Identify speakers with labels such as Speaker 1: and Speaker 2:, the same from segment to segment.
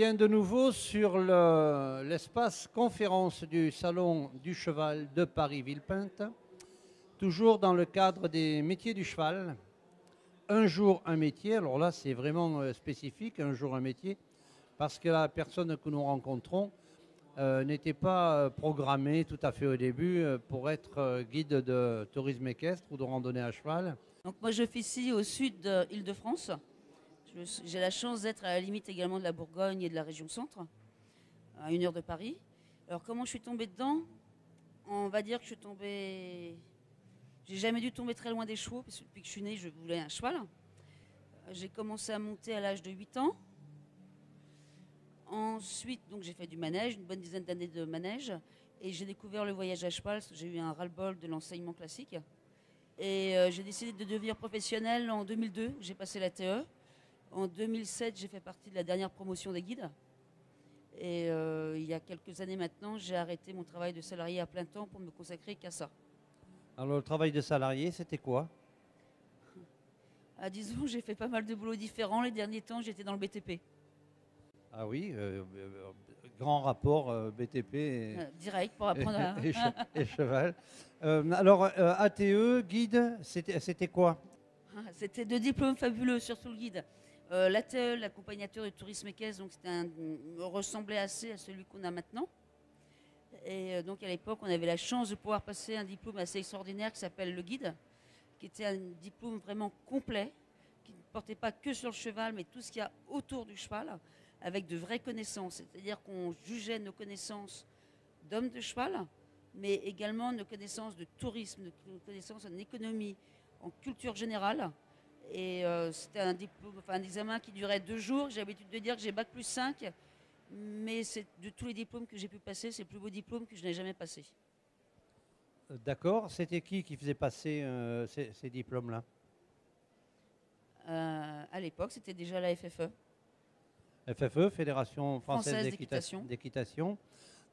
Speaker 1: Bien, de nouveau sur l'espace conférence du Salon du Cheval de Paris-Villepinte, toujours dans le cadre des métiers du cheval. Un jour, un métier. Alors là, c'est vraiment spécifique, un jour, un métier, parce que la personne que nous rencontrons n'était pas programmée tout à fait au début pour être guide de tourisme équestre ou de randonnée à cheval.
Speaker 2: Donc moi, je officie au sud de Île-de-France. J'ai la chance d'être à la limite également de la Bourgogne et de la région centre, à 1 heure de Paris. Alors comment je suis tombée dedans? On va dire que je suis tombée... J'ai jamais dû tomber très loin des chevaux, parce que depuis que je suis née, je voulais un cheval. J'ai commencé à monter à l'âge de 8 ans. Ensuite, donc j'ai fait du manège, une bonne dizaine d'années de manège. Et j'ai découvert le voyage à cheval, parce que j'ai eu un ras-le-bol de l'enseignement classique. Et j'ai décidé de devenir professionnelle en 2002, j'ai passé la TE. En 2007, j'ai fait partie de la dernière promotion des guides. Et il y a quelques années maintenant, j'ai arrêté mon travail de salarié à plein temps pour me consacrer qu'à ça.
Speaker 1: Alors le travail de salarié, c'était quoi?
Speaker 2: Disons, j'ai fait pas mal de boulots différents. Les derniers temps, j'étais dans le BTP.
Speaker 1: Ah oui, grand rapport BTP
Speaker 2: Direct pour apprendre à...
Speaker 1: et cheval. Alors ATE, guide, c'était quoi?
Speaker 2: C'était 2 diplômes fabuleux, surtout le guide. L'ATE, l'accompagnateur de tourisme équestre, donc ressemblait assez à celui qu'on a maintenant. Et donc à l'époque, on avait la chance de pouvoir passer un diplôme assez extraordinaire qui s'appelle le guide, qui était un diplôme vraiment complet, qui ne portait pas que sur le cheval, mais tout ce qu'il y a autour du cheval, avec de vraies connaissances. C'est-à-dire qu'on jugeait nos connaissances d'hommes de cheval, mais également nos connaissances de tourisme, nos connaissances en économie, en culture générale. Et c'était un diplôme, enfin un examen qui durait 2 jours. J'ai l'habitude de dire que j'ai bac plus 5, mais c'est de tous les diplômes que j'ai pu passer, c'est le plus beau diplôme que je n'ai jamais passé.
Speaker 1: D'accord. C'était qui faisait passer ces diplômes-là?
Speaker 2: À l'époque, c'était déjà la FFE.
Speaker 1: FFE, Fédération Française d'équitation.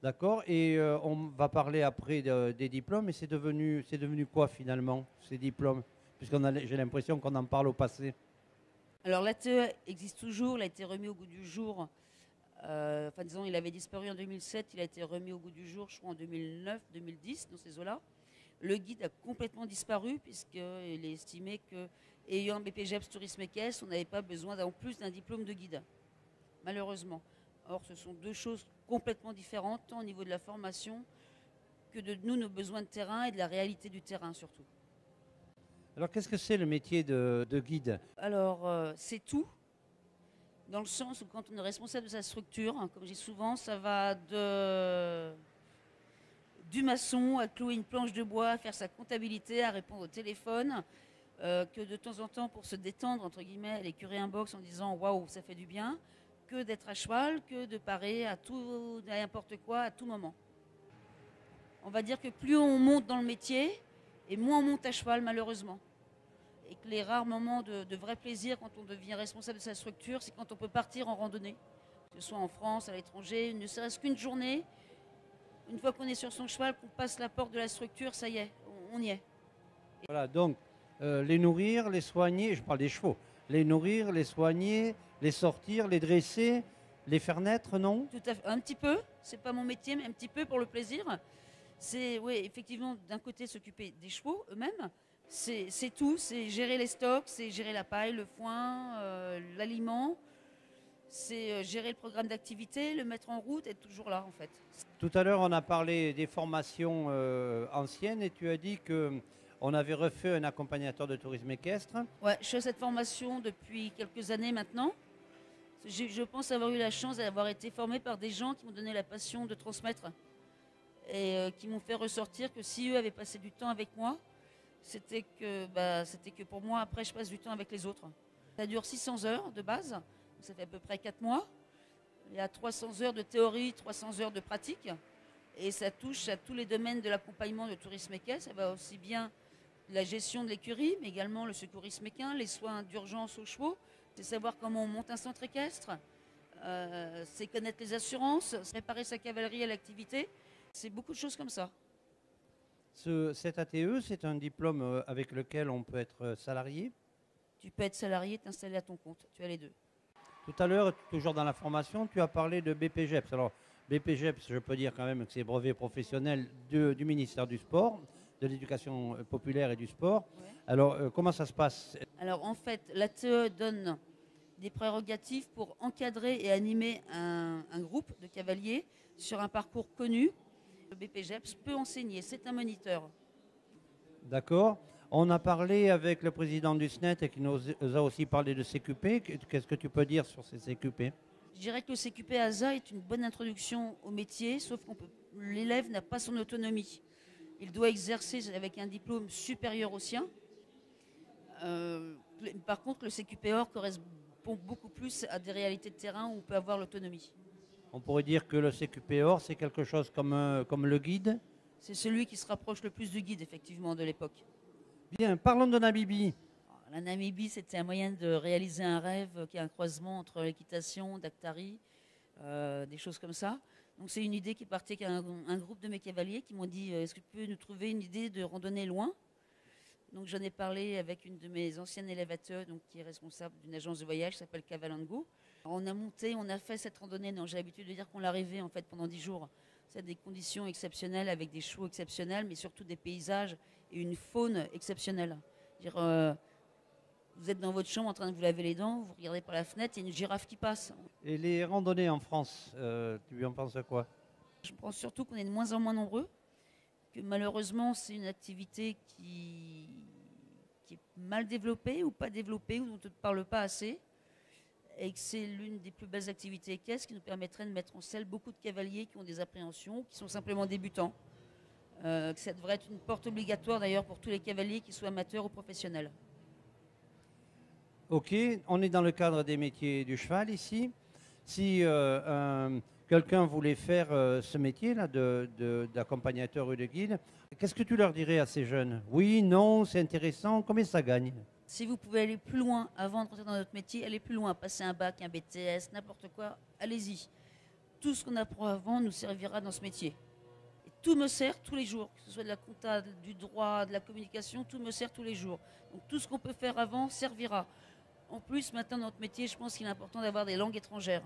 Speaker 1: D'accord. Et on va parler après des diplômes. Et c'est devenu quoi finalement, ces diplômes? J'ai l'impression qu'on en parle au passé.
Speaker 2: Alors l'ATE existe toujours, il a été remis au goût du jour. Enfin disons, il avait disparu en 2007, il a été remis au goût du jour, je crois en 2009, 2010, dans ces eaux-là. Le guide a complètement disparu puisqu'il est estimé que, ayant un BPGEPS tourisme équestre, on n'avait pas besoin en plus d'un diplôme de guide, malheureusement. Or, ce sont 2 choses complètement différentes, tant au niveau de la formation que de nous, nos besoins de terrain et de la réalité du terrain surtout.
Speaker 1: Alors qu'est-ce que c'est le métier de guide?
Speaker 2: Alors, c'est tout, dans le sens où quand on est responsable de sa structure, hein, comme je dis souvent, ça va du maçon à clouer une planche de bois, à faire sa comptabilité, à répondre au téléphone, que de temps en temps, pour se détendre, entre guillemets, aller curer un box en disant « waouh, ça fait du bien », que d'être à cheval, que de parer à tout, à n'importe quoi, à tout moment. On va dire que plus on monte dans le métier, et moins on monte à cheval, malheureusement. Et que les rares moments de vrai plaisir quand on devient responsable de sa structure, c'est quand on peut partir en randonnée, que ce soit en France, à l'étranger, ne serait-ce qu'une journée. Une fois qu'on est sur son cheval, qu'on passe la porte de la structure, ça y est, on y est.
Speaker 1: Voilà, donc les nourrir, les soigner, je parle des chevaux, les nourrir, les soigner, les sortir, les dresser, les faire naître, non?
Speaker 2: Tout à fait, un petit peu, c'est pas mon métier, mais un petit peu pour le plaisir. C'est, oui, effectivement, d'un côté s'occuper des chevaux eux-mêmes, c'est tout, c'est gérer les stocks, c'est gérer la paille, le foin, l'aliment, c'est gérer le programme d'activité, le mettre en route, être toujours là en fait.
Speaker 1: Tout à l'heure, on a parlé des formations anciennes et tu as dit qu'on avait refait un accompagnateur de tourisme équestre.
Speaker 2: Ouais, je fais cette formation depuis quelques années maintenant. Je pense avoir eu la chance d'avoir été formée par des gens qui m'ont donné la passion de transmettre et qui m'ont fait ressortir que si eux avaient passé du temps avec moi, c'était que pour moi, après, je passe du temps avec les autres. Ça dure 600 heures de base, ça fait à peu près 4 mois. Il y a 300 heures de théorie, 300 heures de pratique. Et ça touche à tous les domaines de l'accompagnement de tourisme équestre. Ça va aussi bien la gestion de l'écurie, mais également le secourisme équin, les soins d'urgence aux chevaux. C'est savoir comment on monte un centre équestre. C'est connaître les assurances, préparer sa cavalerie à l'activité. C'est beaucoup de choses comme ça.
Speaker 1: Cet ATE, c'est un diplôme avec lequel on peut être salarié?
Speaker 2: Tu peux être salarié, t'installer à ton compte. Tu as les deux.
Speaker 1: Tout à l'heure, toujours dans la formation, tu as parlé de BPGEPS. Alors, BPGEPS, je peux dire quand même que c'est brevet professionnel du ministère du Sport, de l'Éducation populaire et du Sport.
Speaker 2: Ouais.
Speaker 1: Alors, comment ça se passe?
Speaker 2: Alors en fait, l'ATE donne des prérogatives pour encadrer et animer un groupe de cavaliers sur un parcours connu. Le BPGEPS peut enseigner, c'est un moniteur.
Speaker 1: D'accord. On a parlé avec le président du SNET et qui nous a aussi parlé de CQP. Qu'est-ce que tu peux dire sur ces CQP?
Speaker 2: Je dirais que le CQP ASA est une bonne introduction au métier, sauf que l'élève n'a pas son autonomie. Il doit exercer avec un diplôme supérieur au sien. Par contre, le CQP-OR correspond beaucoup plus à des réalités de terrain où on peut avoir l'autonomie.
Speaker 1: On pourrait dire que le CQP-OR, c'est quelque chose comme le guide.
Speaker 2: C'est celui qui se rapproche le plus du guide, effectivement, de l'époque.
Speaker 1: Bien, parlons de Namibie.
Speaker 2: La Namibie, c'était un moyen de réaliser un rêve qui est un croisement entre l'équitation, Daktari, des choses comme ça. Donc c'est une idée qui partait avec un groupe de mes cavaliers qui m'ont dit est-ce que tu peux nous trouver une idée de randonnée loin? Donc j'en ai parlé avec une de mes anciennes élèves ATE, donc qui est responsable d'une agence de voyage qui s'appelle Cavalango. Alors, on a fait cette randonnée. Non, j'ai l'habitude de dire qu'on l'a rêvé en fait pendant 10 jours. C'est des conditions exceptionnelles avec des chevaux exceptionnels, mais surtout des paysages et une faune exceptionnelle. Vous êtes dans votre chambre en train de vous laver les dents, vous regardez par la fenêtre, il y a une girafe qui passe.
Speaker 1: Et les randonnées en France, tu en penses quoi?
Speaker 2: Je pense surtout qu'on est de moins en moins nombreux, que malheureusement c'est une activité qui est mal développée ou pas développée, ou dont on ne parle pas assez, et que c'est l'une des plus belles activités équestres qui nous permettrait de mettre en selle beaucoup de cavaliers qui ont des appréhensions, qui sont simplement débutants. Que ça devrait être une porte obligatoire d'ailleurs pour tous les cavaliers, qu'ils soient amateurs ou professionnels.
Speaker 1: Ok, on est dans le cadre des métiers du cheval ici. Si quelqu'un voulait faire ce métier-là d'accompagnateur ou de guide, qu'est-ce que tu leur dirais à ces jeunes? Oui, non, c'est intéressant, combien ça gagne?
Speaker 2: Si vous pouvez aller plus loin avant de rentrer dans notre métier, allez plus loin, passer un bac, un BTS, n'importe quoi, allez-y. Tout ce qu'on apprend avant nous servira dans ce métier. Et tout me sert tous les jours, que ce soit de la compta, du droit, de la communication, tout me sert tous les jours. Donc tout ce qu'on peut faire avant servira. En plus, maintenant, dans notre métier, je pense qu'il est important d'avoir des langues étrangères.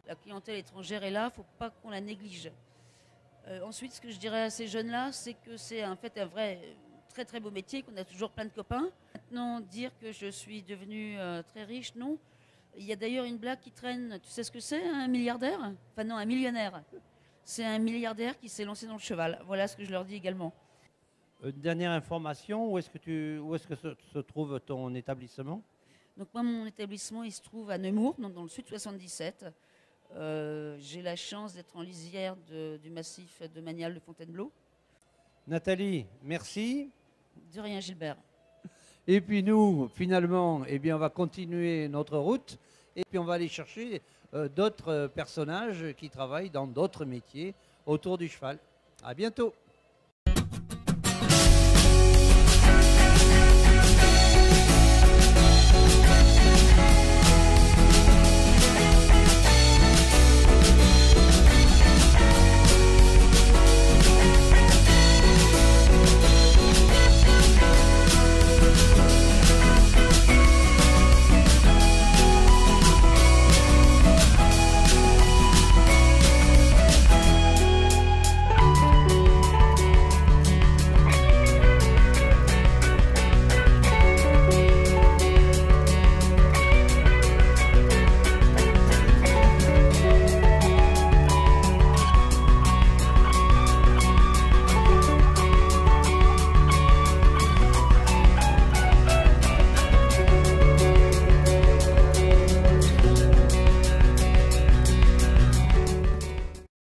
Speaker 2: La clientèle étrangère est là, il ne faut pas qu'on la néglige. Ensuite, ce que je dirais à ces jeunes-là, c'est que c'est en fait un vrai, très très beau métier, qu'on a toujours plein de copains. Maintenant, dire que je suis devenue très riche, non. Il y a d'ailleurs une blague qui traîne, tu sais ce que c'est, un milliardaire? Enfin non, un millionnaire. C'est un milliardaire qui s'est lancé dans le cheval. Voilà ce que je leur dis également.
Speaker 1: Une dernière information, où est-ce que se trouve ton établissement?
Speaker 2: Donc moi, mon établissement, il se trouve à Nemours, donc dans le sud 77. J'ai la chance d'être en lisière du massif domanial de Fontainebleau.
Speaker 1: Nathalie, merci.
Speaker 2: De rien, Gilbert.
Speaker 1: Et puis nous, finalement, eh bien, on va continuer notre route et puis on va aller chercher d'autres personnages qui travaillent dans d'autres métiers autour du cheval. À bientôt.